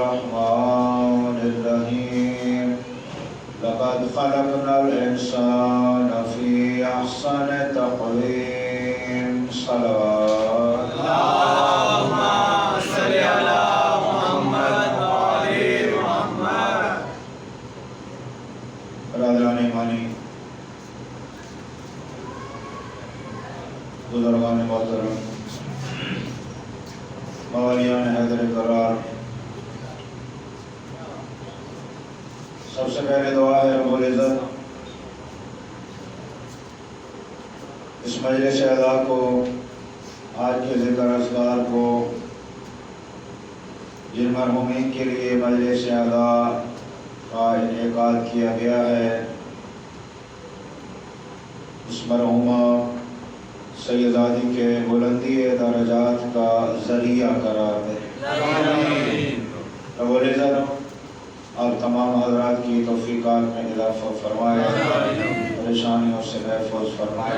الرحمن الرحيم لقد خلقنا الإنسان في أحسن تقويم صلوات اللهم صل على محمد وعلى محمد. برادران ایمانی، بزرگان محترم، موالیان حیدر کرار، سب سے پہلے دعا ہے رب العزت اس مجلس اعضا کو، آج کے ذکر اذکار کو، جن مرحومین کے لیے مجلس اعضا کا انعقاد کیا گیا ہے، اس مرحومہ سیدادی کے بلندی درجات کا ذریعہ قرار دے. رب العزت اور تمام حضرات کی توفیقات میں اضافہ فرمائے، پریشانیوں سے محفوظ فرمائے.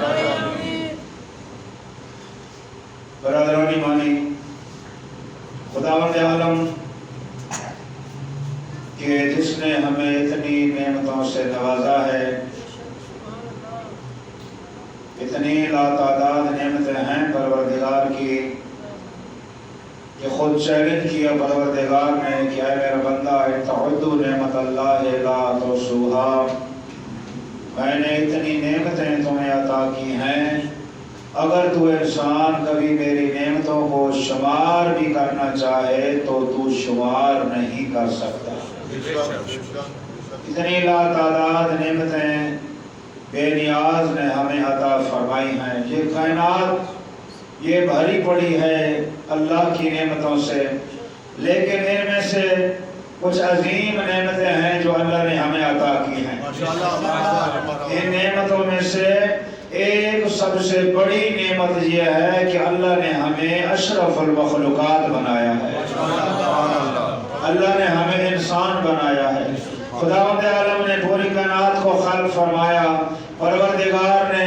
برادران ایمانی، خداوند عالم کہ جس نے ہمیں اتنی نعمتوں سے نوازا ہے، اتنی لاتعداد نعمتیں ہیں پروردگار کی کہ خود چیلنج کیا پروردگار نے کہ اے میرا بندہ ان تعدوا نعمت اللہ لا تحصوها، میں نے اتنی نعمتیں تمہیں عطا کی ہیں، اگر تو انسان کبھی میری نعمتوں کو شمار بھی کرنا چاہے تو تو شمار نہیں کر سکتا. اتنی لاتعداد نعمتیں بے نیاز نے ہمیں عطا فرمائی ہیں. یہ کائنات یہ بھری پڑی ہے اللہ کی نعمتوں سے، لیکن ان میں سے کچھ عظیم نعمتیں ہیں جو اللہ نے ہمیں عطا کی ہیں. ان نعمتوں میں سے ایک سب سے بڑی نعمت یہ ہے کہ اللہ نے ہمیں اشرف المخلوقات بنایا ہے. اللہ نے ہمیں انسان بنایا ہے. خداوند عالم نے پوری کائنات کو خلق فرمایا، پروردگار نے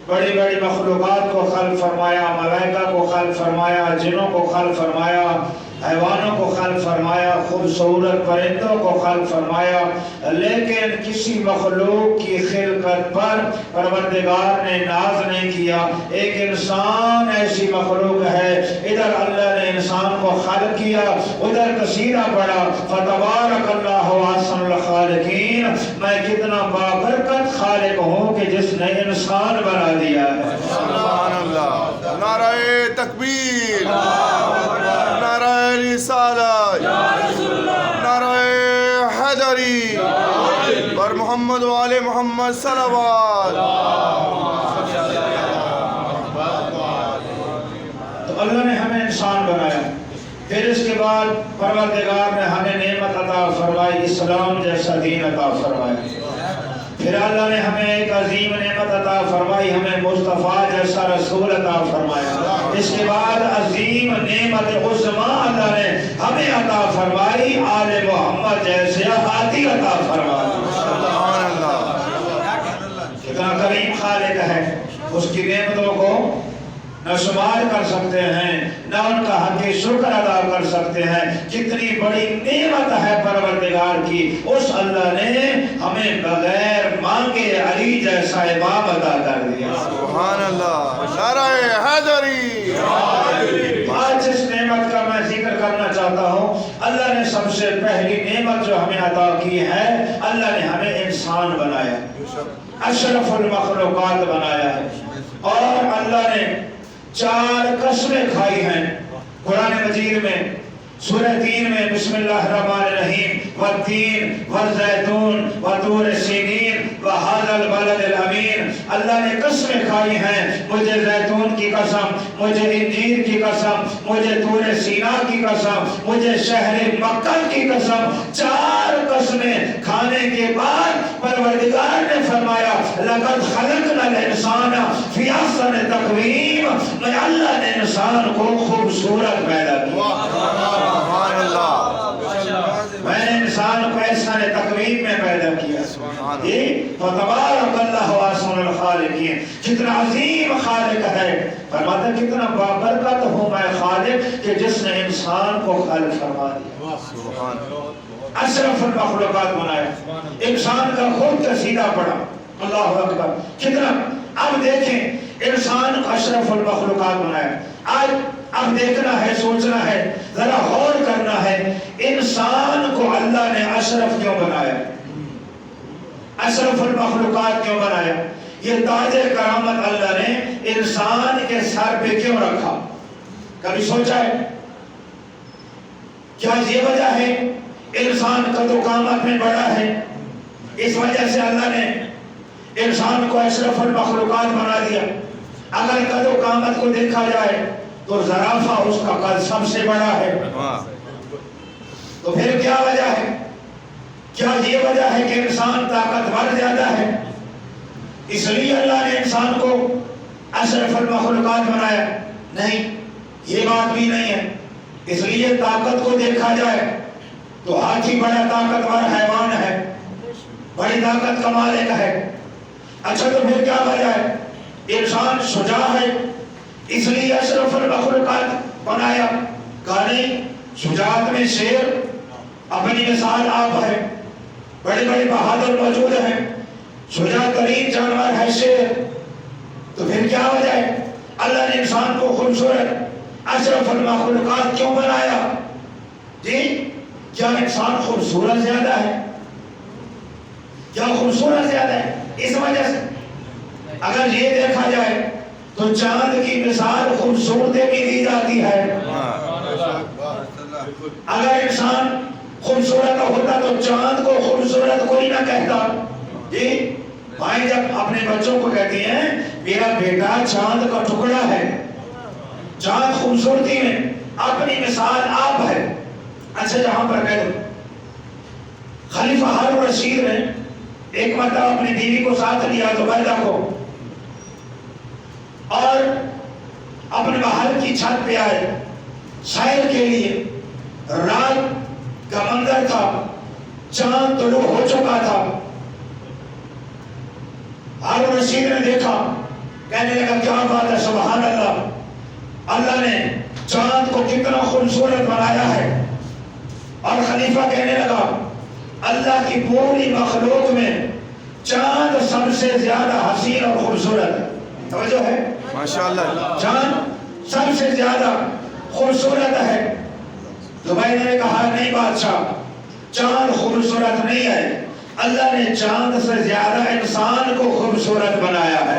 بڑی بڑی مخلوقات کو خلق فرمایا، ملائکہ کو خلق فرمایا، جنوں کو خلق فرمایا، حیوانوں کو خلق فرمایا، خوبصورت پرندوں کو خلق فرمایا، لیکن کسی مخلوق کی خلقت پر پروردگار نے ناز نہیں کیا. ایک انسان ایسی مخلوق ہے، ادھر اللہ نے انسان کو خلق کیا، ادھر قصیدہ پڑھا فتبارک اللہ احسن الخالقین، میں کتنا بابرکت خالق ہوں کہ جس نے انسان بنا دیا ہے. سبحان اللہ. نعرہ تکبیر، نعرہ رسالت، نعرہ حیدری اور محمد وعلى محمد صلوات. تو اللہ نے ہمیں انسان بنایا، پھر اس کے بعد پروردگار نے ہمیں نعمت عطا فرمائی، اسلام جیسا دین عطا فرمایا. پھر اللہ نے ہمیں ایک عظیم نعمت عطا فرمائی، ہمیں مصطفیٰ جیسا رسول عطا فرمایا. اس کے بعد عظیم نعمت عظمیٰ اللہ نے ہمیں عطا فرمائی، آل محمد جیسے ہادی عطا فرمایا. سبحان اللہ. کتنا کریم خالق ہے، اس کی نعمتوں کو نہ شمار کر سکتے ہیں، نہ ان کا حق شکر ادا کر سکتے ہیں. کتنی بڑی نعمت ہے پروردگار کی. اس اللہ نے ہمیں بغیر مانگے علی جیسا امام عطا کر دیا. سبحان اللہ. نعرہ حیدری. آج اس نعمت کا میں ذکر کرنا چاہتا ہوں. اللہ نے سب سے پہلی نعمت جو ہمیں عطا کی ہے، اللہ نے ہمیں انسان بنایا، اشرف المخلوقات بنایا ہے. اور اللہ نے 4 قسمیں کھائی ہیں قرآن مجید میں. سورہ 3 میں بسم اللہ الرحمن الرحیم والتین والزیتون وطور سینین وہذا البلد الامین. اللہ نے قسمیں کھائی ہیں، مجھے زیتون کی قسم، مجھے انجیر کی قسم، مجھے طور سینا کی قسم، مجھے شہر مکہ کی قسم. 4 قسمیں کھانے کے بعد پروردگار نے فرمایا لقد خلقنا الانسان فی احسن تقویم، میں اللہ نے انسان کو خوبصورت پیدا کیا. میں نے انسان کو احسن تقویم میں پیدا کیا. فتبارک اللہ احسن الخالقین. کتنا عظیم خالق ہے. فرماتا کتنا بابرکت ہوں میں خالق کہ جس نے انسان کو خالق فرما دیا، سبحان اشرف المخلوقات بنایا، انسان کا خود قصیدہ پڑھا، اللہ اکبر کتنا۔ اب دیکھیں انسان کو اشرف المخلوقات بنایا، آج اب دیکھنا ہے، سوچنا ہے، ذرا غور کرنا ہے، انسان کو اللہ نے اشرف کیوں بنایا، اشرف المخلوقات کیوں بنایا؟ یہ تاج کرامت اللہ نے انسان کے سر پہ کیوں رکھا؟ کبھی سوچا ہے؟ کیا یہ وجہ ہے انسان قد و قامت میں بڑا ہے، اس وجہ سے اللہ نے انسان کو اشرف المخلوقات بنا دیا؟ اگر قد و قامت کو دیکھا جائے تو زرافہ اس کا قد سب سے بڑا ہے، تو پھر کیا وجہ ہے؟ کیا یہ وجہ ہے کہ انسان طاقتور زیادہ ہے اس لیے اللہ نے انسان کو اشرف المخلوقات بنایا؟ نہیں، یہ بات بھی نہیں ہے۔ اس لیے طاقت کو دیکھا جائے تو ہاتھی بڑا طاقتور حیوان ہے، بڑی طاقت کا مالک ہے۔ اچھا تو پھر کیا وجہ ہے؟ انسان شجاع ہے اس لیے اشرف المخلوقات بنایا؟ کہا نہیں، شجاعت میں شیر اپنی مثال آپ ہے، بڑے بڑے بہادر موجود ہیں، شجاع ترین جانور ہے شیر، تو پھر کیا وجہ ہے؟ اللہ نے انسان کو خوبصورت اشرف المخلوقات کیوں بنایا؟ جی کیا انسان خوبصورت زیادہ ہے؟ کیا خوبصورت زیادہ ہے؟ اس وجہ سے اگر یہ دیکھا جائے تو چاند کی مثال خوبصورتی بھی دی جاتی ہے۔ اگر انسان خوبصورت ہوتا تو چاند کو خوبصورت کوئی نہ کہتا۔ جی بھائی جب اپنے بچوں کو کہتی ہیں میرا بیٹا چاند کا ٹکڑا ہے، چاند خوبصورتی میں اپنی مثال آپ ہے۔ اچھا جہاں پر کہہ دو خلیفہ ہارون الرشید نے ایک مرتبہ اپنی بیوی کو ساتھ لیا زبیدہ کو، اور اپنے محل کی چھت پہ آئے سیر کے لیے۔ رات کا منظر تھا، چاند طلوع ہو چکا تھا۔ ہارون الرشید نے دیکھا، کہنے لگا کیا بات ہے، سبحان اللہ، اللہ نے چاند کو کتنا خوبصورت بنایا ہے۔ اور خلیفہ کہنے لگا اللہ کی پوری مخلوق میں چاند سب سے زیادہ حسین اور خوبصورت ہے۔ توجہ ہے؟ ماشاءاللہ، چاند سب سے زیادہ خوبصورت ہے۔ زبیدہ نے کہا نہیں بادشاہ، چاند خوبصورت نہیں ہے، اللہ نے چاند سے زیادہ انسان کو خوبصورت بنایا ہے۔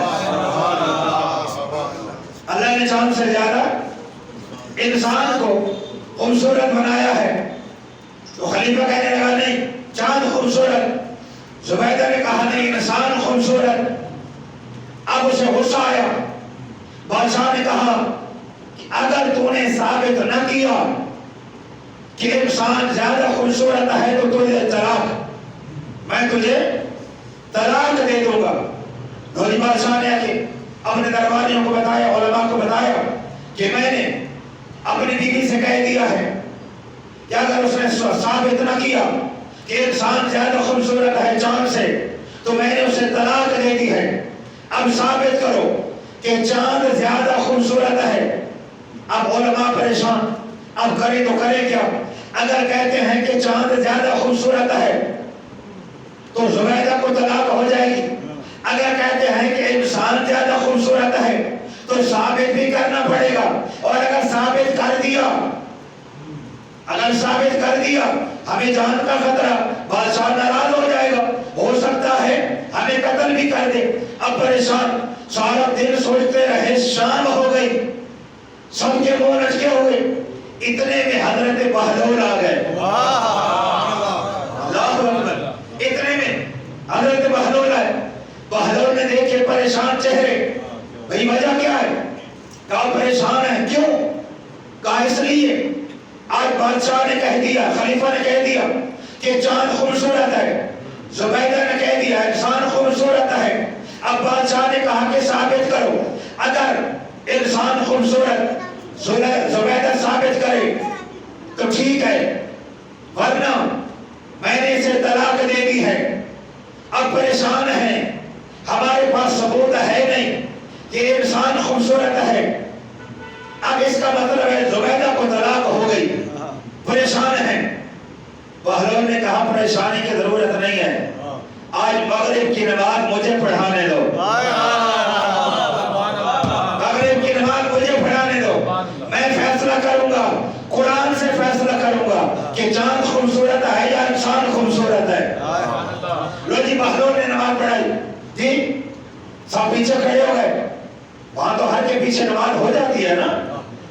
اللہ نے چاند سے زیادہ انسان کو خوبصورت بنایا ہے۔ تو خلیفہ کہنے لگا نہیں چاند خوبصورت، زبیدہ نے کہا نہیں انسان خوبصورت۔ اب اسے غصہ آیا، بادشاہ نے کہا کہ اگر تو نے ثابت نہ کیا کہ انسان زیادہ خوبصورت ہے تو تجھے طلاق، میں تجھے طلاق دے دوں گا۔ لولی بادشاہ نے آگے اپنے درباریوں کو بتایا، علماء کو بتایا کہ میں نے اپنی بیوی سے کہہ دیا ہے کہ اگر اس نے ثابت نہ کیا کہ انسان زیادہ خوبصورت ہے چاند سے تو میں نے اسے طلاق دے دی ہے۔ اب ثابت کرو کہ چاند زیادہ خوبصورت ہے۔ اب علماء پریشان، اب کرے تو کرے کیا؟ اگر کہتے ہیں کہ چاند زیادہ خوبصورت ہے تو زبیدہ کو طلاق ہو جائے گی، اگر کہتے ہیں کہ انسان زیادہ خوبصورت ہے تو ثابت بھی کرنا پڑے گا، اور اگر ثابت کر دیا ہمیں جان کا خطرہ، بادشاہ ناراض ہو جائے گا، ہو سکتا ہے ہمیں قتل بھی کر دے۔ اب پریشان سارا دن سوچتے رہے، شام ہو گئی، سب کے منہ لچکے ہو گئے، اتنے میں حضرت بہلول آ گئے۔ اللہ اکبر، اتنے میں حضرت بہلول آئے۔ بہلول نے دیکھے پریشان چہرے، بھئی وجہ کیا ہے؟ کہا پریشان ہے، کیوں؟ کہا اس لیے آج بادشاہ نے کہہ دیا، خلیفہ نے کہہ دیا کہ چاند خوبصورت ہے، زبیدہ نے کہہ دیا انسان خوبصورت ہے۔ اب بادشاہ نے کہا کہ ثابت کرو، اگر انسان خوبصورت زبیدہ ثابت کرے تو ٹھیک ہے، ورنہ میں نے اسے طلاق دے دی ہے۔ اب پریشان ہیں، ہمارے پاس ثبوت ہے نہیں کہ انسان خوبصورت ہے، اب اس کا مطلب ہے زبیدہ کو طلاق ہو گئی، پریشان ہیں۔ بہلول نے کہا پریشانی کی ضرورت نہیں ہے، آج مغرب کی نماز مجھے پڑھانے دو، مغرب کی نماز مجھے پڑھانے دو، میں فیصلہ کروں گا، قرآن سے فیصلہ کروں گا کہ چاند خوبصورت ہے یا انسان خوبصورت ہے۔ لو جی بہلول نے نماز پڑھائی، جی سب پیچھے کھڑے ہو گئے، وہاں تو ہر کے پیچھے نماز ہو جاتی ہے نا،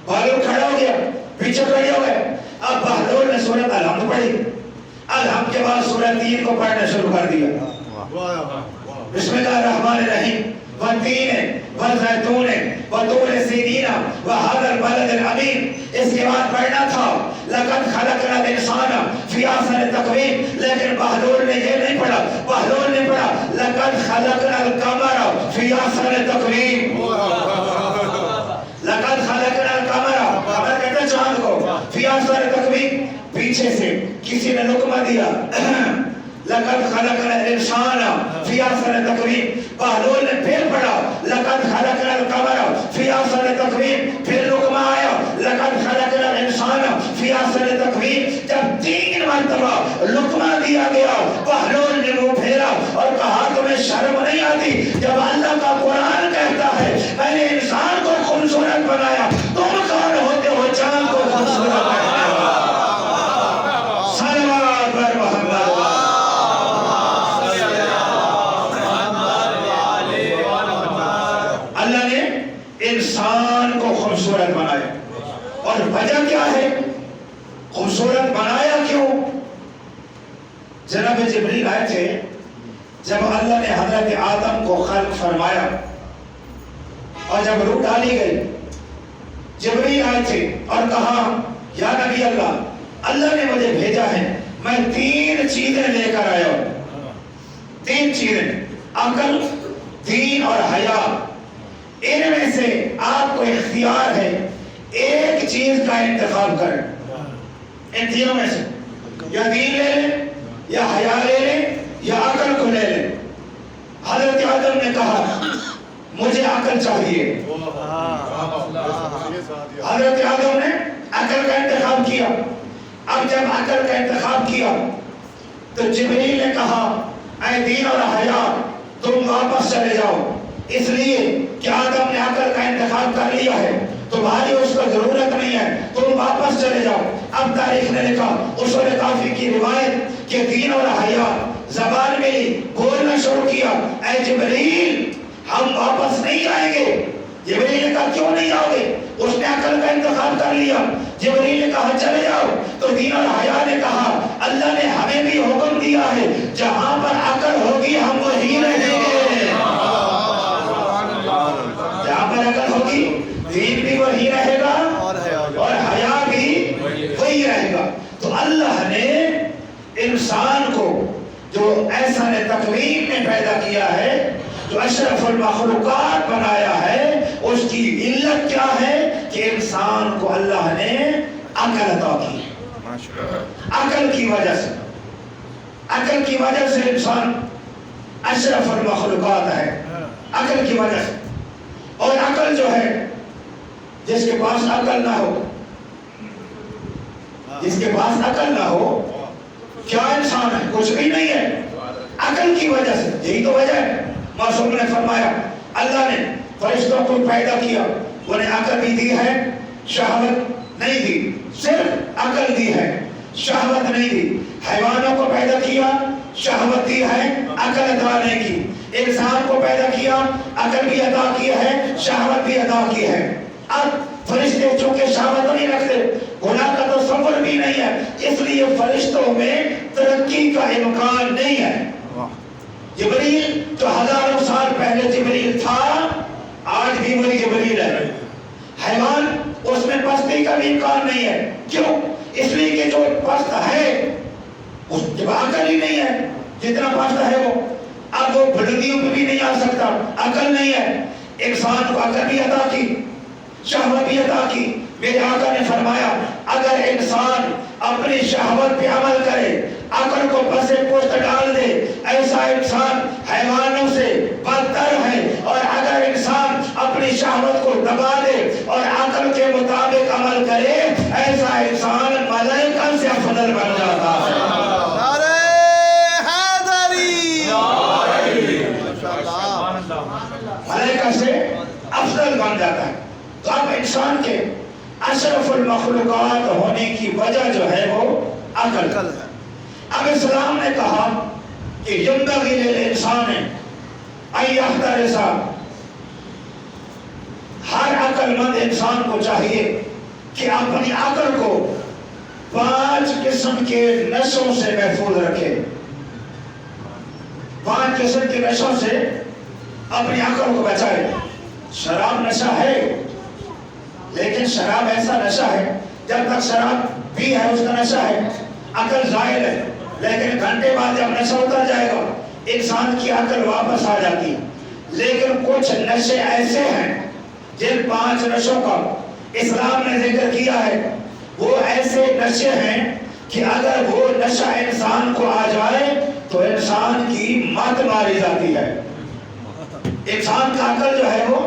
بہلول کھڑا ہو گیا، پیچھے کھڑے ہو گئے۔ اب بہلول نے سورۃ الحمد پڑھی، الحمد کے بعد سورۃ تین کو پڑھنا شروع کر دیا۔ بسم اللہ الرحمن الرحیم، والتین والزیتون وطور سینین وہذا البلد الامین۔ اس کے بعد پڑھنا تھا لقد خلقنا الانسان فی احسن تقویم، لیکن بہلول نے یہ نہیں پڑھا، بہلول نے پڑھا لقد خلقنا القمر فی احسن تقویم۔ لقد خلقنا القمر، قمر کہتے ہیں چاند کو، فی احسن تقویم۔ پیچھے سے کسی نے لقمہ دیا، لقد خلقنا الانسان فی احسن تقویم۔ بہلول نے پھر پڑھا لقد خلقنا القمر فی احسن تقویم، پھر لقمہ آیا لقد خلقنا الانسان فی احسن تقویم۔ جب 3 مرتبہ لقمہ دیا گیا، بہلول نے منہ پھیرا اور کہا تمہیں شرم نہیں آتی؟ جب اللہ کا قرآن کہتا ہے میں نے انسان کو خوبصورت بنایا، تم کون ہوتے ہو چاند کو خوبصورت بنایا؟ انسان کو خوبصورت بنایا، اور وجہ کیا ہے؟ خوبصورت بنایا کیوں؟ جناب جبریل آئے تھے جب اللہ نے حضرت آدم کو خلق فرمایا، اور جب روح ڈالی گئی جبریل آئے تھے اور کہا یا نبی اللہ، اللہ نے مجھے بھیجا ہے، میں 3 چیزیں لے کر آیا ہوں، 3 چیزیں، عقل، دین اور حیا۔ ان میں سے آپ کو اختیار ہے ایک چیز کا انتخاب کریں، ان تینوں میں سے یا دین لے لیں یا حیا لے لیں یا عقل کو لے لیں۔ حضرت آدم نے کہا مجھے عقل چاہیے، حضرت آدم نے عقل کا انتخاب کیا۔ اب جب عقل کا انتخاب کیا تو جبریل نے کہا اے دین اور حیا تم واپس چلے جاؤ، اس لیے کہ آدم نے عقل کا انتخاب کر لیا ہے، تمہاری اس کو ضرورت نہیں ہے، تم واپس چلے جاؤ۔ اب تاریخ نے لکھا، اصول کافی کی روایت کہ دین اور حیا زبان ملی، بولنا شروع کیا، اے جبریل ہم واپس نہیں آئیں گے۔ جبریل نے کہا کیوں نہیں آؤ گے؟ اس نے عقل کا انتخاب کر لیا۔ جبریل نے کہا چلے جاؤ، تو دین اور حیا نے کہا اللہ نے ہمیں بھی حکم دیا ہے جہاں پر عقل ہوگی ہم وہیں رہیں گے، جہاں پر عقل ہوگی دین بھی وہی رہے گا اور حیا بھی وہی رہے گا۔ تو اللہ نے انسان کو جو احسن تقویم میں پیدا کیا ہے، جو اشرف المخلوقات بنایا ہے، اس کی علت کیا ہے کہ انسان کو اللہ نے عقل عطا کی۔ عقل کی وجہ سے، عقل کی وجہ سے انسان اشرف المخلوقات ہے، عقل کی وجہ سے۔ اور عقل جو ہے، جس کے پاس عقل نہ ہو، جس کے پاس عقل نہ ہو کیا انسان ہے؟ کچھ بھی نہیں ہے، عقل کی وجہ سے۔ یہی تو وجہ ہے، معصوم نے فرمایا اللہ نے فرشتوں کو پیدا کیا، انہیں عقل بھی دی ہے، شہوت نہیں دی، صرف عقل دی ہے، شہوت نہیں دی۔ حیوانوں کو پیدا کیا، شہوت دی ہے، عقل عطا نہیں کی۔ انسان کو پیدا کیا، عقل بھی عطا کی ہے، شہوت بھی عطا کی ہے۔ اب فرشتے چونکہ شہوت نہیں رکھتے، گناہ کا تصور بھی نہیں ہے، اس لیے فرشتوں میں ترقی کا امکان نہیں ہے۔ جبریل جو ہزاروں سال پہلے جبریل تھا، آج بھی وہی جبریل ہے۔ حیوان اس میں پستی کا بھی امکان نہیں ہے، کیوں؟ اس لیے کہ جو پست ہے اس کے عقل ہی نہیں ہے، جتنا پست ہے وہ، اب وہ بلندیوں پہ بھی نہیں آ سکتا، عقل نہیں ہے۔ انسان کو عقل بھی عطا کی، شہوت بھی عطا کی۔ میرے آقا نے فرمایا اگر انسان اپنی شہوت پہ عمل کرے، عقل کو پس پشت ڈال دے، ایسا انسان حیوانوں سے بدتر ہے۔ اور اگر انسان اپنی اپنی شہوت کو دبا دے اور عقل کے مطابق عمل کرے، ایسا انسان ملائکہ سے افضل بن جاتا ہے۔ نعرہ حیدری، ماشاءاللہ، ملائکہ سے افضل بن جاتا ہے۔ تو اب انسان کے اشرف المخلوقات ہونے کی وجہ جو ہے وہ عقل ہے۔ اب اسلام نے کہا کہ ینبغی للانسان ان یحترس، ہر عقل مند انسان کو چاہیے کہ اپنی عقل کو 5 قسم کے نشوں سے محفوظ رکھے۔ 5 قسم کے نشوں سے اپنی عقل کو بچائے۔ شراب نشہ ہے، لیکن شراب ایسا نشہ ہے جب تک شراب بھی ہے اس کا نشہ ہے، عقل زائل ہے، لیکن گھنٹے بعد جب نشہ اتر جائے گا انسان کی عقل واپس آ جاتی ہے۔ لیکن کچھ نشے ایسے ہیں جن 5 نشوں کا اسلام نے ذکر کیا ہے، وہ ایسے نشے ہیں کہ اگر وہ نشہ انسان کو آ جائے تو انسان کی مات ماری جاتی ہے، انسان کا عقل جو ہے وہ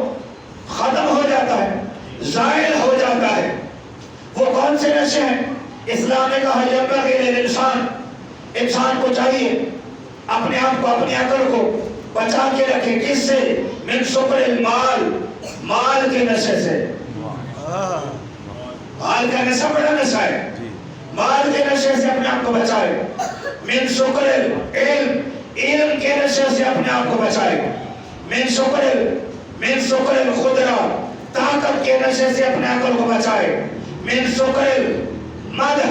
ختم ہو جاتا ہے، زائل ہو جاتا ہے۔ وہ کون سے نشے ہیں؟ اسلام نے کہا ینبغی للانسان، انسان کو چاہیے اپنے آپ کو، اپنی عقل کو بچا کے رکھے۔ کس سے؟ من سکر المال، مال کے نشے سے۔ مال کا نشہ بڑا نشہ ہے، مال کے نشے سے اپنے آپ کو بچائے۔ من سکر العلم، علم کے نشے سے اپنے آپ کو بچائے۔ من سکر القدرہ، طاقت کے نشے سے اپنے عقل کو بچائے۔ من سکر المدح،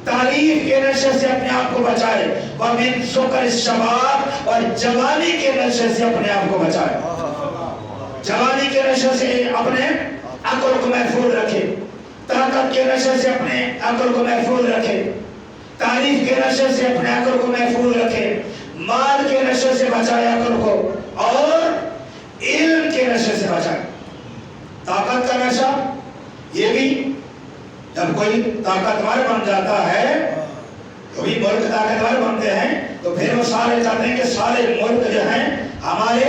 تعریف کے نشے سے اپنے آپ کو بچائے۔ ومن سکر الشباب، اور جوانی کے نشے سے اپنے آپ کو بچائے۔ جوانی کے نشے سے اپنے عقل کو محفوظ رکھے، طاقت کے نشے سے اپنے عقل کو محفوظ رکھے، تعریف کے نشے سے اپنے عقل کو محفوظ رکھے، مال کے نشے سے بچائے عقل کو، اور علم کے نشے سے بچائے۔ طاقت کا نشہ، یہ بھی جب کوئی طاقتور بن جاتا ہے، کوئی ملک طاقتور بنتے ہیں تو پھر وہ سارے چاہتے ہیں کہ سارے ملک جو ہیں ہمارے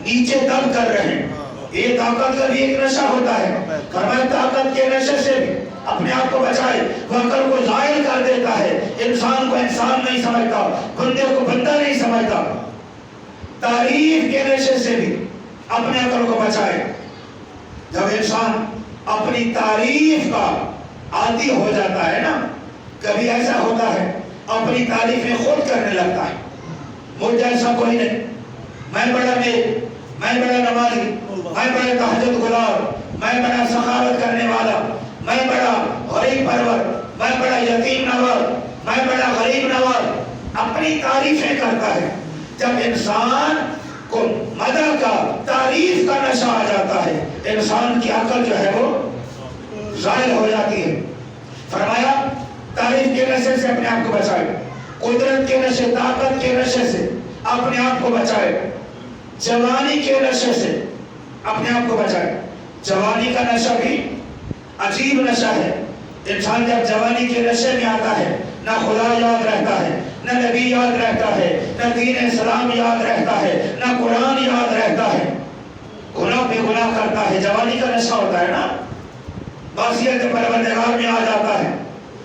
نیچے دب کر رہے ہیں۔ یہ طاقت کا بھی ایک نشہ ہوتا ہے۔ فرمایا طاقت کے نشے سے بھی اپنے آپ کو بچائے، وہ عقل کو زائل کر دیتا ہے، انسان کو انسان نہیں سمجھتا، بندے کو بندہ نہیں سمجھتا۔ تعریف کے نشے سے بھی اپنے عقل کو بچائے۔ جب انسان اپنی تعریف کا عادی ہو جاتا ہے نا، کبھی ایسا ہوتا ہے اپنی تعریفیں خود کرنے لگتا ہے، مجھ جیسا کوئی نہیں، میں بڑا نیک، میں بڑا نمازی، میں بڑا تہجد گزار، میں بڑا سخاوت کرنے والا، میں بڑا غریب پرور، میں بڑا یتیم نواز، میں بڑا غریب نواز، اپنی تعریفیں کرتا ہے۔ جب انسان کو مدح کا، تعریف کا نشہ آ جاتا ہے، انسان کی عقل جو ہے وہ زائل ہو جاتی ہے۔ فرمایا تعریف کے نشے سے اپنے آپ کو بچائے، قدرت کے نشے، طاقت کے نشے سے اپنے آپ کو بچائے، جوانی کے نشے سے اپنے آپ کو بچائے۔ جوانی کا نشہ بھی عجیب نشہ ہے۔ انسان جب جوانی کے نشے میں آتا ہے، نہ خدا یاد رہتا ہے، نہ نبی یاد رہتا ہے، نہ دین اسلام یاد رہتا ہے، نہ قرآن یاد رہتا ہے، گناہ پہ گناہ کرتا ہے۔ جوانی کا نشہ ہوتا ہے نا، معصیت پروردگار میں آ جاتا ہے،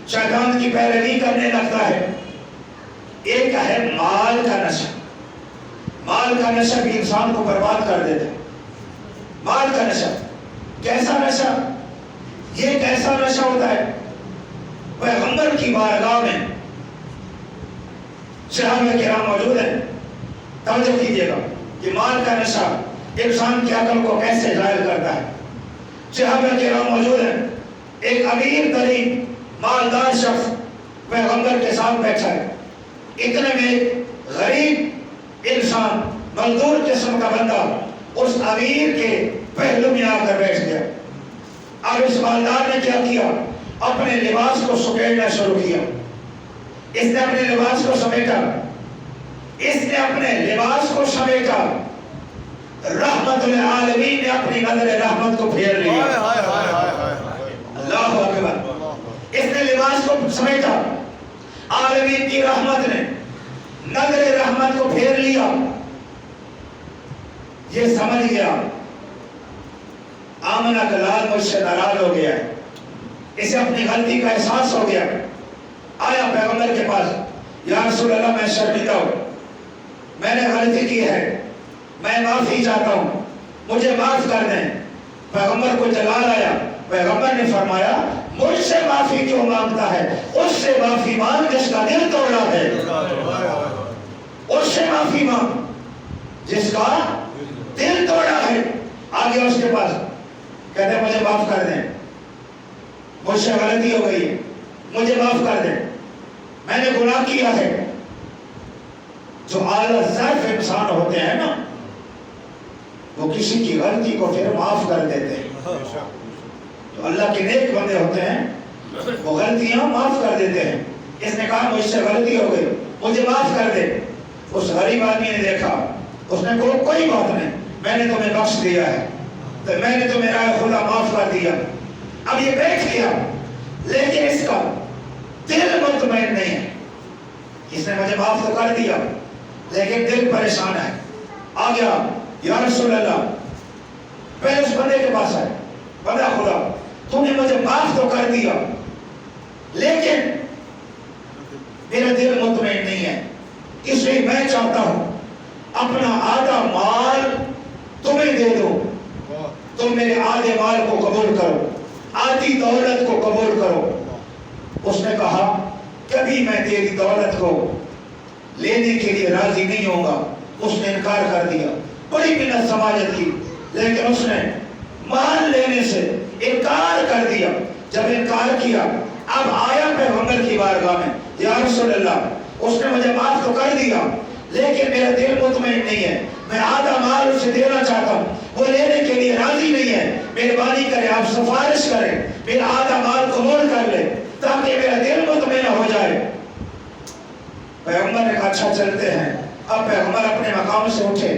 شیطان کی پیروی کرنے لگتا ہے۔ ایک ہے مال کا نشہ۔ مال کا نشہ بھی انسان کو برباد کر دیتا ہے۔ مال کا نشہ کیسا نشہ؟ یہ کیسا نشہ ہوتا ہے؟ پیغمبر کی بارگاہ میں صحابہ کرام موجود ہیں، توجہ کیجیے گا کہ مال کا نشہ انسان کی عقل کو کیسے زائل کرتا ہے۔ صحابہ کرام موجود ہیں، ایک امیر ترین مالدار شخص پیغمبر کے ساتھ بیٹھا ہے، اتنے میں ایک غریب انسان، مزدور قسم کا بندہ اس امیر کے پہلو میں آ کر بیٹھ گیا۔ اب اس مالدار نے کیا کیا؟ اپنے لباس کو سمیٹنا شروع کیا۔ اس نے اپنے لباس کو سمیٹا، اس نے اپنے لباس کو سمیٹا، رحمت للعالمین نے اپنی نظر رحمت کو پھیر لیا۔ اللہ اکبر۔ اس نے لباس کو سمیٹا، عالمین کی رحمت نے نظر رحمت کو پھیر لیا۔ یہ سمجھ گیا آمنہ کا لال مجھ سے ناراض ہو گیا ہے، اسے اپنی غلطی کا احساس ہو گیا، آیا پیغمبر کے پاس، یا رسول اللہ میں شرمندہ ہوں، میں نے غلطی کی ہے، میں معافی چاہتا ہوں، مجھے معاف کر دیں۔ پیغمبر کو جلال آیا، پیغمبر نے فرمایا مجھ سے معافی کیوں مانگتا ہے؟ اس سے معافی مانگ جس کا دل توڑا ہے، اس سے معافی مانگ جس کا دل توڑا ہے۔ آگے اس کے پاس کہتے ہیں مجھے معاف کر دیں، مجھ سے غلطی ہو گئی ہے، مجھے معاف کر دیں، میں نے گناہ کیا ہے۔ جو اعلیٰ ظرف انسان ہوتے ہیں نا، وہ کسی کی غلطی کو پھر معاف کر دیتے ہیں۔ جو اللہ کے نیک بندے ہوتے ہیں وہ غلطیاں معاف کر دیتے ہیں۔ اس نے کہا مجھ سے غلطی ہو گئی، مجھے معاف کر دے۔ اس غریب آدمی نے دیکھا، اس نے کہا کوئی بات نہیں، میں نے تمہیں بخش دیا ہے، تو میں نے تمہیں رائے خدا معاف کر دیا۔ اب یہ بیٹھ گیا، لیکن اس کا دل مطمئن نہیں ہے۔ اس نے مجھے معاف تو کر دیا لیکن دل پریشان ہے۔ آ گیا، یا رسول اللہ، پہلے اس بندے کے پاس آئے، بندہ خدا تو نے مجھے معاف تو کر دیا لیکن میرا دل مطمئن نہیں ہے، اس لیے میں چاہتا ہوں اپنا آدھا مال تمہیں دے دو، تم میرے آدھے مال کو قبول کرو، آدھی دولت کو قبول کرو۔ اس نے کہا کبھی میں تیری دولت کو لینے کے لیے راضی نہیں ہوں گا۔ اس نے انکار کر دیا، بڑی منت سماجت کی، لیکن اس نے مال لینے سے انکار کر دیا۔ جب انکار کیا، اب آیا پیغمبر کی بارگاہ میں، یا رسول اللہ، اس نے مجھے معاف تو کر دیا لیکن میرا دل مطمئن نہیں ہے، میں آدھا مال اسے دینا چاہتا ہوں، وہ لینے کے لیے راضی نہیں ہے، مہربانی کریں آپ سفارش کریں میرا آدھا مال قبول کر لے تاکہ میرا دل مطمئن ہو جائے۔ پیغمبر نے کہا اچھا چلتے ہیں۔ اب پیغمبر اپنے مقام سے اٹھے،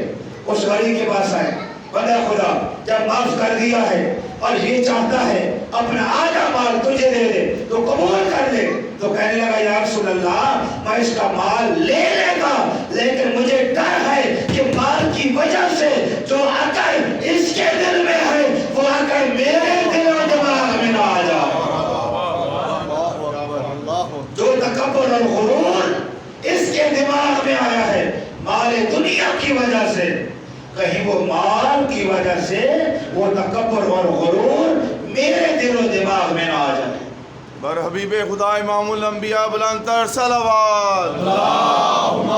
اس غریب کے پاس آئے، بندہ خدا جب معاف کر دیا ہے اور یہ چاہتا ہے اپنا آدھا مال تجھے دے دے تو قبول کر لے۔ تو کہنے لگا یا رسول اللہ میں اس کا مال لے لیتا لیکن مجھے ڈر ہے کہ مال کی وجہ سے جو عقل اس کے دل میں ہے وہ عقل میرے دل و دماغ میں نہ آ جائے۔ جو تکبر اور غرور اس کے دماغ میں آیا ہے مال دنیا کی وجہ سے، کہیں وہ مال کی وجہ سے وہ تکبر اور غرور میرے دل و دماغ میں نہ آ جائے۔ بر حبیب خدا امام الانبیاء بلند تر صلوات۔ اللہم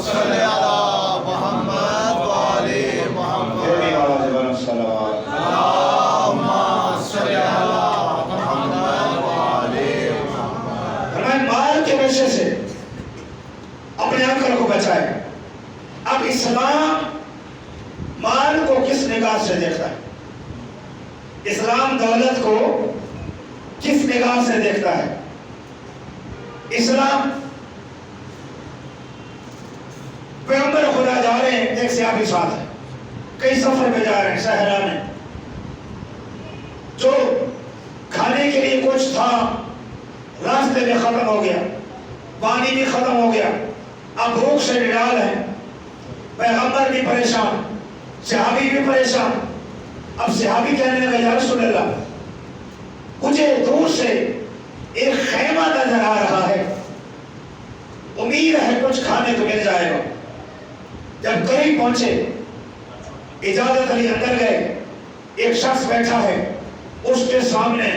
صلی علی محمد و آل محمد۔ میری آواز بلند صلوات۔ اللہم صلی علی محمد و آل محمد۔ ہمیں مال کے نشے سے اپنے عقل کو بچائے۔ اب اسلام مال کو کس نگاہ سے دیکھتا ہے؟ اسلام دولت کو کس نگاہ سے دیکھتا ہے؟ اسلام پیغمبر خدا جا رہے ہیں، ایک سیاحی ساتھ ہے، کئی سفر پہ جا رہے ہیں صحرا میں، جو کھانے کے لیے کچھ تھا راستے میں ختم ہو گیا، پانی بھی ختم ہو گیا، اب بھوک سے نڈال ہے، پیغمبر بھی پریشان، صحابی بھی پریشان۔ اب صحابی کہنے لگا یا رسول اللہ مجھے دور سے ایک خیمہ نظر آ رہا ہے، امید ہے کچھ کھانے کو مل جائے گا۔ جب قریب پہنچے اجازت علی اندر گئے، ایک شخص بیٹھا ہے، اس کے سامنے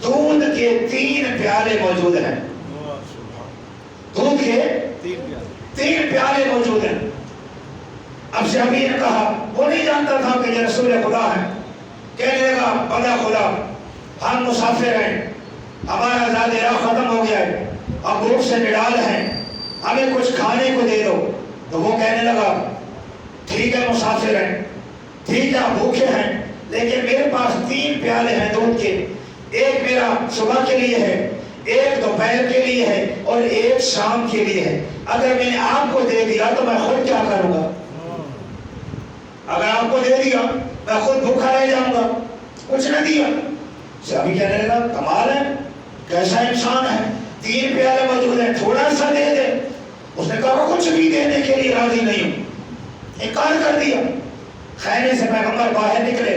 دودھ کے 3 پیالے موجود ہیں، دودھ کے 3 پیالے موجود ہیں۔ اب صحابی نے کہا وہ نہیں جانتا تھا کہ یہ رسول خدا ہے، کہنے لگا بندہ خدا ہم مسافر ہیں، ہمارا زادہ راہ ختم ہو گیا ہے، اب بھوک سے نڈال ہیں، ہمیں کچھ کھانے کو دے دو۔ تو وہ کہنے لگا ٹھیک ہے مسافر ہیں، ٹھیک ہے بھوکے ہیں، لیکن میرے پاس 3 پیالے ہیں دودھ کے، ایک میرا صبح کے لیے ہے، ایک دوپہر کے لیے ہے اور ایک شام کے لیے ہے، اگر میں نے آپ کو دے دیا تو میں خود کیا کروں گا؟ اگر آپ کو دے دیا میں خود بھوکا رہ جاؤں گا، کچھ نہ دیا۔ صحابی کہنے لگا کمال ہے، کیسا انسان ہے، 3 پیالے موجود ہیں، تھوڑا سا دے دے۔ اس نے کہا کچھ بھی دینے کے لیے راضی نہیں ہوں، انکار کر دیا۔ خیمے سے پیغمبر باہر نکلے،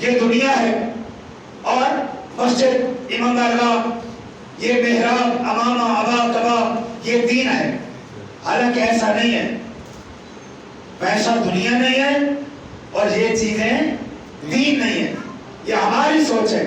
یہ دنیا ہے اور مسجد امام بارگاہ یہ محراب امامہ ابا کبا یہ دین ہے. حالانکہ ایسا نہیں ہے. پیسہ دنیا نہیں ہے اور یہ چیزیں دین نہیں ہے. یہ ہماری سوچ ہے.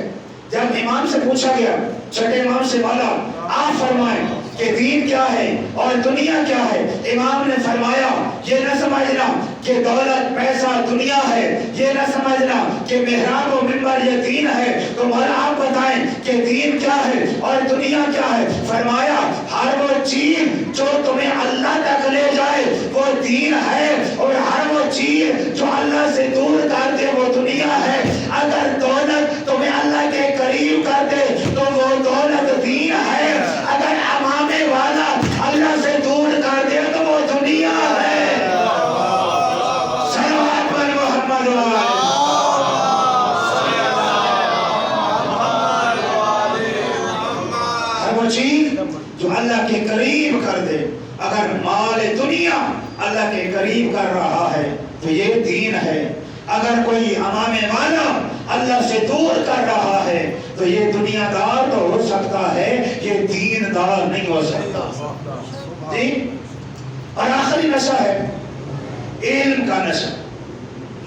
جب امام سے پوچھا گیا چھٹے امام سے مولا آپ فرمائیں کہ دین کیا ہے اور دنیا کیا ہے. امام نے فرمایا یہ نہ سمجھنا کہ دولت پیسہ دنیا ہے, یہ نہ سمجھنا کہ محراب و منبر یہ دین ہے. تو مولا آپ بتائیں کہ دین کیا ہے اور دنیا کیا ہے. فرمایا ہر وہ چیز جو تمہیں اللہ تک لے جائے وہ دین ہے اور ہر وہ چیز جو اللہ سے دور کر دے وہ دنیا ہے. اگر دولت تمہیں اللہ کے قریب کر دے تو وہ دولت دین ہے. اگر امامے والا اللہ سے دور کر دے تو وہ دنیا ہے. صلوات پر محمد ہر وہ چیز جو اللہ کے قریب کر دے. اگر مال دنیا اللہ کے قریب کر رہا ہے تو یہ دین ہے. اگر کوئی امامے والا اللہ سے دور کر رہا ہے تو یہ دنیا دار تو ہو سکتا ہے, یہ دین دار نہیں ہو سکتا. جی. اور آخری نشہ ہے علم کا نشہ.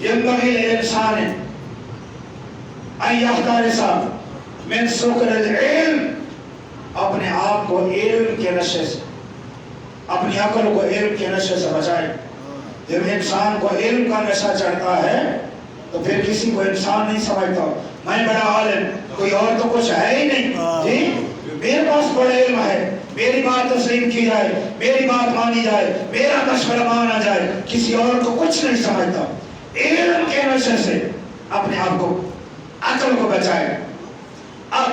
ينبغي للإنسان أن يحترس من سكر العلم. اپنے آپ کو علم کے نشے سے, اپنی عقل کو علم کے نشے سے بچائے. جب انسان کو علم کا نشہ چڑھتا ہے تو پھر کسی کو انسان نہیں سمجھتا. میں بڑا عالم, کوئی اور تو کچھ ہے ہی نہیں. جی میرے پاس بڑا علم ہے, میری بات تسلیم کی جائے, میری بات مانی جائے, میرا مشورہ مانا جائے, کسی اور کو کچھ نہیں سمجھتا. علم کے نشے سے اپنے آپ کو عقل کو بچائے. اب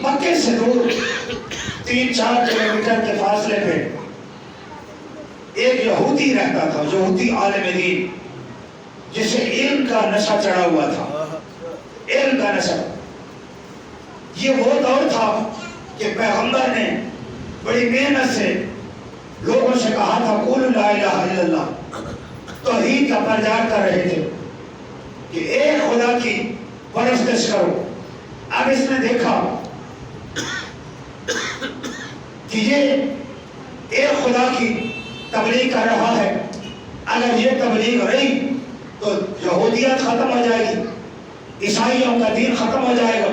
مکے سے دور 3-4 کلومیٹر کے فاصلے پہ ایک یہودی رہتا تھا, یہودی عالم دین جسے علم کا نشہ چڑھا ہوا تھا. علم کا نشہ. یہ وہ دور تھا کہ پیغمبر نے بڑی محنت سے لوگوں سے کہا تھا قولوا لا الہ الا اللہ, توحید کا پرچار کر رہے تھے کہ ایک خدا کی پرستش کرو. اب اس نے دیکھا کہ یہ ایک خدا کی تبلیغ کر رہا ہے, اگر یہ تبلیغ رہی تو یہودیت ختم ہو جائے گی, عیسائیوں کا دین ختم ہو جائے گا,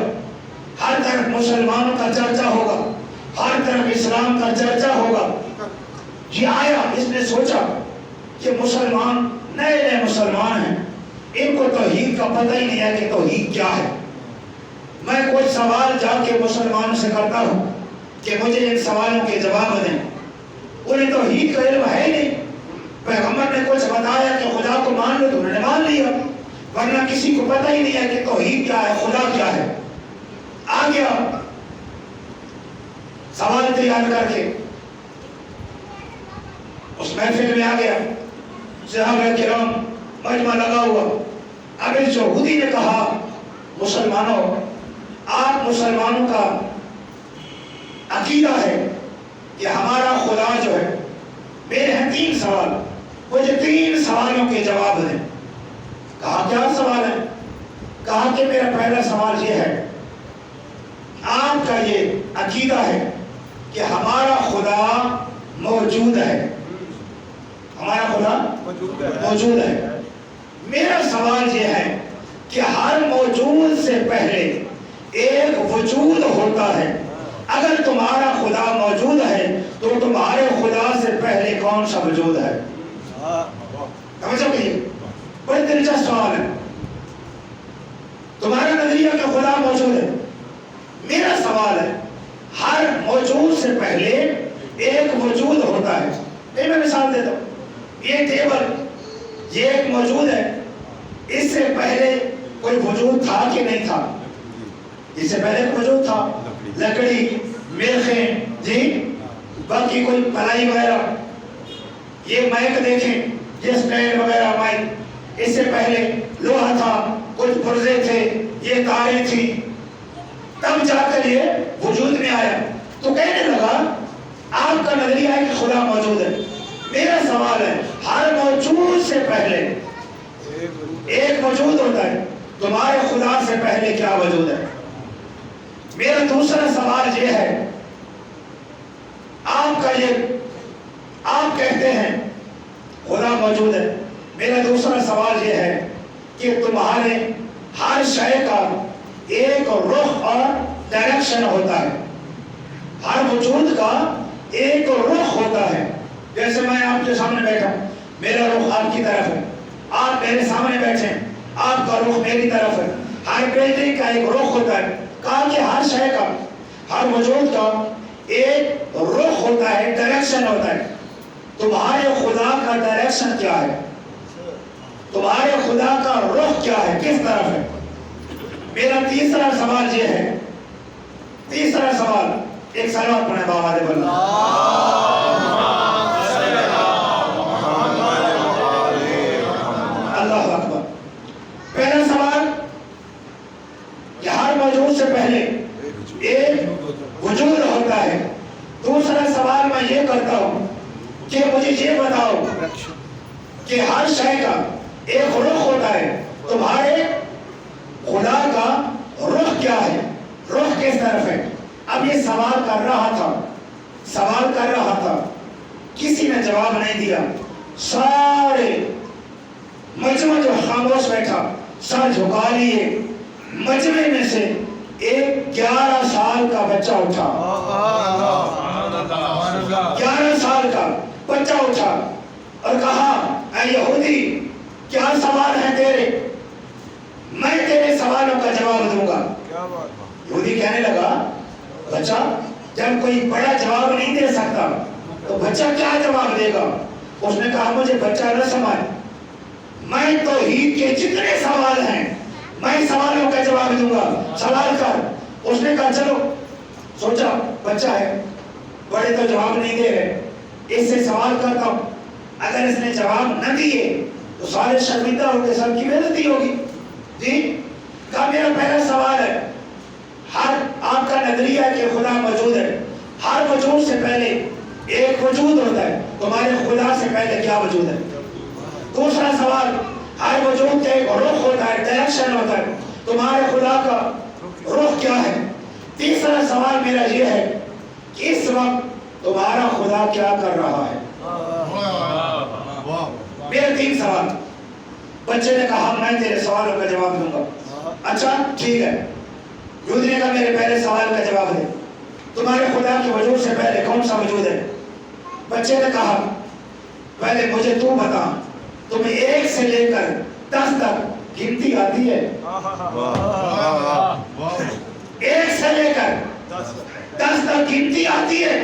ہر طرف مسلمانوں کا چرچا ہوگا, ہر طرف اسلام کا چرچا ہوگا. یہ آیا, اس نے سوچا کہ مسلمان نئے نئے مسلمان ہیں, ان کو توحید کا پتہ ہی نہیں ہے کہ توحید کیا ہے. میں کوئی سوال جا کے مسلمانوں سے کرتا ہوں کہ مجھے ان سوالوں کے جواب دیں. انہیں توحید کا علم ہے نہیں. پیغمبر نے کچھ بتایا کہ خدا کو مان لو تو انہوں نے مان لیا, ورنہ کسی کو پتہ ہی نہیں ہے کہ توحید کیا ہے, خدا کیا ہے. آ گیا سوال تیار کر کے اس محفل میں آ گیا, صحابہ کرام مجمع لگا ہوا. اب اس یہودی نے کہا مسلمانوں, آپ مسلمانوں کا عقیدہ ہے کہ ہمارا خدا جو ہے, میرے ہیں 3 سوال, مجھے 3 سوالوں کے جواب دیں. کہا کیا سوال ہے؟ کہا کہ میرا پہلا سوال یہ ہے, آپ کا یہ عقیدہ ہے کہ ہمارا خدا موجود ہے, ہمارا خدا موجود ہے. میرا سوال یہ ہے کہ ہر موجود سے پہلے ایک وجود ہوتا ہے. اگر تمہارا خدا موجود ہے تو تمہارے خدا سے پہلے کون سا وجود ہے؟ سمجھو کہ یہ بڑی دلچسپ سوال ہے. تمہارا نظریہ کہ خدا موجود ہے, میرا سوال ہے ہر موجود سے پہلے ایک وجود ہوتا ہے. میں مثال دیتا ہوں, یہ ٹیبل یہ ایک موجود ہے, اس سے پہلے کوئی وجود تھا کہ نہیں تھا؟ اس سے پہلے کوئی وجود تھا, لکڑی, میخیں, جی باقی کوئی پلائی وغیرہ. یہ مائک دیکھیں, یہ اسٹینڈ وغیرہ مائک, اس سے پہلے لوہا تھا, کچھ پرزے تھے, یہ تاریں تھی, تب جا کر یہ وجود میں آیا. تو کہنے لگا آپ کا نظریہ ہے کہ خدا موجود ہے. میرا سوال ہے ہر موجود سے پہلے ایک وجود ہوتا ہے، تمہارے خدا سے پہلے کیا وجود ہے؟ میرا دوسرا سوال یہ ہے، آپ کہتے ہیں خدا موجود ہے، میرا دوسرا سوال یہ ہے کہ تمہارے ہر شے کا ایک رخ اور ڈائریکشن ہوتا ہے، ہر وجود کا ایک رخ ہوتا ہے۔ جیسے میں آپ کے سامنے بیٹھا ہوں، میرا رخ آپ کی طرف ہے، آپ میرے سامنے بیٹھے ہیں، آپ کا رخ میری طرف ہے۔ ہر بلڈنگ کا ایک رخ ہوتا ہے، کہا کہ ہر شے کا، ہر وجود کا ایک رخ ہوتا ہے، ڈائریکشن ہوتا ہے۔ تمہارے خدا کا ڈائریکشن کیا ہے؟ تمہارے خدا کا رخ کیا ہے؟ کس طرف ہے؟ میرا تیسرا سوال یہ ہے، تیسرا سوال، ایک سلوات پڑھیں بابا دے بلند۔ اللہ اکبر۔ پہلا سوال کہ ہر موجود سے پہلے ایک وجود ہوتا ہے۔ دوسرا سوال میں یہ کرتا ہوں کہ مجھے یہ بتاؤ کہ ہر شے کا ایک رخ ہوتا ہے، تمہارے خدا کا رخ کیا ہے؟ رخ کس طرف ہے؟ اب یہ سوال کر رہا تھا، کسی نے جواب نہیں دیا، سارے مجمع جو خاموش بیٹھا سر جھکا لیے۔ مجمع میں سے ایک 11 سال کا بچہ اٹھا، 11 سال کا بچہ اٹھا اور کہا، اے یہودی کیا سوال ہے تیرے؟ میں تیرے سوالوں کا جواب دوں گا۔ یہودی کہنے لگا، بچہ جب کوئی بڑا جواب نہیں دے سکتا تو بچہ کیا جواب دے گا؟ اس نے کہا، مجھے بچہ نہ سمجھ، میں توحید کے جتنے سوال ہیں میں سوالوں کا جواب دوں گا، سوال کر۔ اس نے کہا چلو، سوچا بچہ ہے، بڑے تو جواب نہیں دے رہے، اس سے سوال کرتا ہوں، اگر اس نے جواب نہ دیے تو سارے شرمندہ ہو کے سب کی بے عزتی ہوگی۔ جی کہا، میرا پہلا سوال ہے، آپ کا نظریہ ہے کہ خدا موجود ہے، ہر وجود سے پہلے ایک وجود ہوتا ہے، تمہارے خدا سے پہلے کیا وجود ہے؟ دوسرا سوال، ہر وجود کا ایک رخ ہوتا ہے، ڈائریکشن ہوتا ہے، تمہارے خدا کا رخ کیا ہے؟ تیسرا سوال میرا یہ ہے کہ اس وقت تمہارا خدا کیا کر رہا ہے؟ میرے 3 سوال۔ بچے نے کہا، میں تیرے سوالوں کا جواب دوں گا۔ اچھا ٹھیک ہے۔ یہودی نے کہا، میرے پہلے سوال کا جواب دے، تمہارے خدا کے وجود سے پہلے کون سا وجود ہے؟ بچے نے کہا، پہلے مجھے تو بتا، تمہیں 1 سے لے کر 10 تک گنتی آتی ہے؟ 1 سے لے کر 10 تک گنتی آتی ہے؟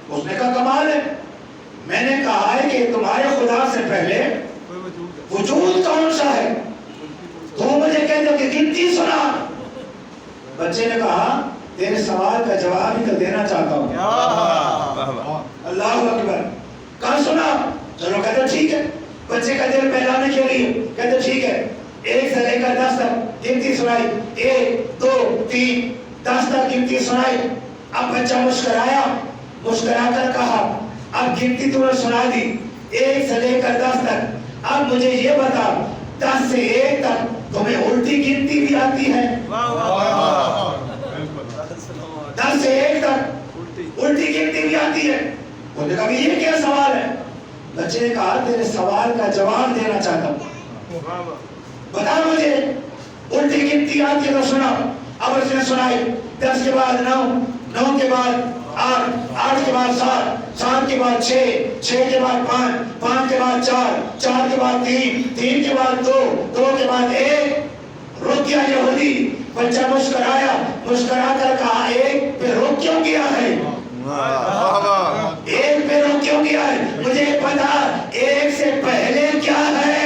اس نے کہا، کمال ہے، میں نے کہا ہے کہ تمہارے خدا سے پہلے وجود کون سا ہے، تو مجھے کہتے ہو کہ گنتی سنا۔ بچے نے کہا، تیرے سوال کا جواب ہی تو دینا چاہتا ہوں۔ اللہ اکبر۔ کہا سنا، چلو کہتے ٹھیک ہے، بچے کا دل بہلانے کے لیے کہتے ٹھیک ہے، 1 سے لے کر 10 تک گنتی سنائی، 1 2 3 10 تک گنتی سنائی۔ اب بچہ مسکرایا، مسکرا کر کہا، اب گنتی تو نے سنا دی 1 سے لے کر 10 تک، اب مجھے یہ بتا 10 سے 1 تک تمہیں الٹی گنتی بھی آتی ہے؟ 10 سے 1 تک الٹی گنتی بھی آتی ہے؟ انہوں نے کہا، یہ کیا سوال ہے؟ بچے نے کہا، تیرے سوال کا جواب دینا چاہتا ہوں، بتا مجھے الٹی گنتی آتی ہے تو سنا۔ اب اس نے سنائی، 10 کے بعد 9، 9 کے بعد 8، 8 کے بعد 7، 7 کے بعد 6، 6 کے بعد 5، 5 کے بعد 4، 4 کے بعد 3، 3 کے بعد 2، 2 کے بعد 1۔ رک گیا یہودی۔ بچہ مسکرایا، مسکرا کر کہا، 1 پہ رک کیوں گیا ہے؟ 1 پہ رک کیوں گیا ہے؟ مجھے پتا 1 سے پہلے کیا ہے،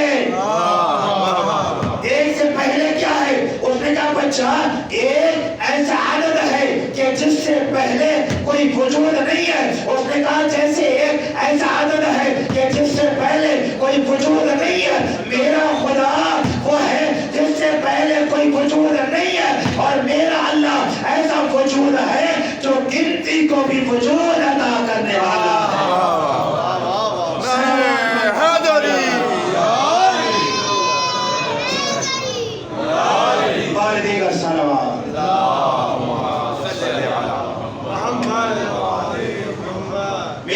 1 سے پہلے کیا ہے؟ اس نے کہا، بچہ 1 ایسا عدد ہے کہ جس سے پہلے کوئی وجود نہیں ہے۔ اس نے کہا، جیسے 1 ایسا عدد ہے کہ جس سے پہلے کوئی وجود نہیں ہے، میرا خدا وہ ہے جس سے پہلے کوئی وجود نہیں ہے، اور میرا اللہ ایسا وجود ہے جو گنتی کو بھی وجود عطا کرنے والا ہے۔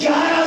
11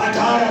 18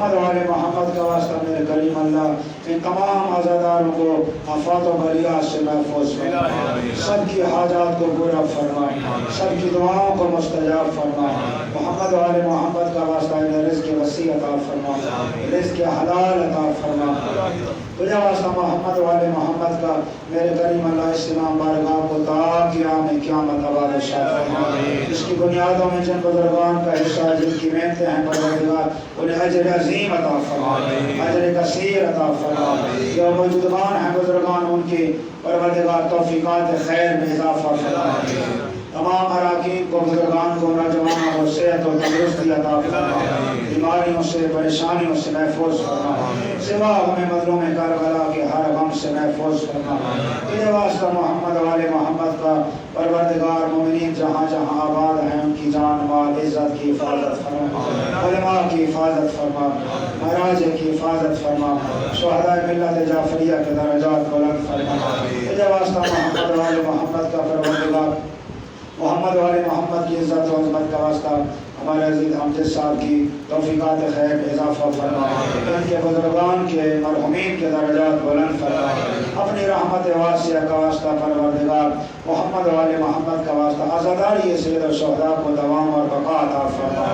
محمد والے محمد کا واسطہ میرے کریم اللہ ان تمام عزاداروں کو آفات و بلیات سے محفوظ فرما، سب کی حاجات کو پورا فرما، سب کی دعاؤں کو مستجاب فرما۔ محمد والے محمد کا واسطہ انہیں رزق وسیع عطا فرما، رزق حلال عطا فرما۔ تجھے واسطہ محمد والے محمد کا میرے کریم اللہ اسلام بارگاہ کو تا قیام قیامت آباد شاد فرما۔ اس کی بنیادوں میں جن بزرگان کا حصہ ہے، جن کی محنتیں ہیں پروردگار، انہیں اجر عظیم عطا فرما، اجر کثیر عطا فرما۔ جو موجودگان ہیں بزرگان، ان کی پروردگار توفیقات خیر میں اضافہ فرما۔ تمام اراکین کو بزرگان کو نوجوانوں کو صحت و تندرستی عطا فرما، بیماریوں سے پریشانیوں سے محفوظ فرما، سوا ہمیں مظلوم کربلا کے ہر غم سے محفوظ فرما۔ تیرے واسطہ محمد والے محمد کا پروردگار مومنین جہاں جہاں آباد ہیں ان کی جان مال عزت کی حفاظت فرما، علماء کی حفاظت فرما، مراجع کی حفاظت فرما، شہداء ملت جعفریہ کے درجات بلند فرما۔ تیرے واسطہ محمد والے محمد کا پروردگار محمد والے محمد کی عزت و عظمت کا واسطہ ہمارے عزیز حمزہ صاحب کی توفیقات خیر میں اضافہ فرما، ان کے بزرگان کے مرحومین کے درجات بلند فرما۔ اپنی رحمت واسعہ کا واسطہ پروردگار محمد والے محمد کا واسطہ عزاداری سید الشہداء کو دوام اور بقا عطا فرما۔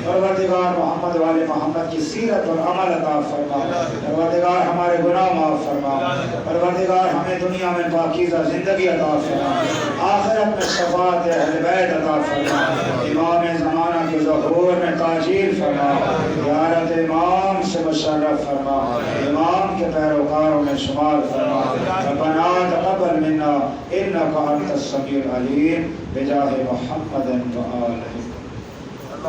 پروردگار محمد والے محمد کی سیرت اور عمل عطا فرما۔ پروردگار ہمارے گناہ معاف فرما۔ پروردگار ہمیں دنیا میں پاکیزہ زندگی عطا فرما، آخرت میں شفاعت اہل بیت عطا فرما۔ امام زمانہ کے ظہور میں تاجیل فرما، زیارت امام سے مشرف فرما، امام کے پیروکاروں میں شمار فرما۔ ربنا تقبل منا انک انت السمیع العلیم بجاہ محمد و آلہ۔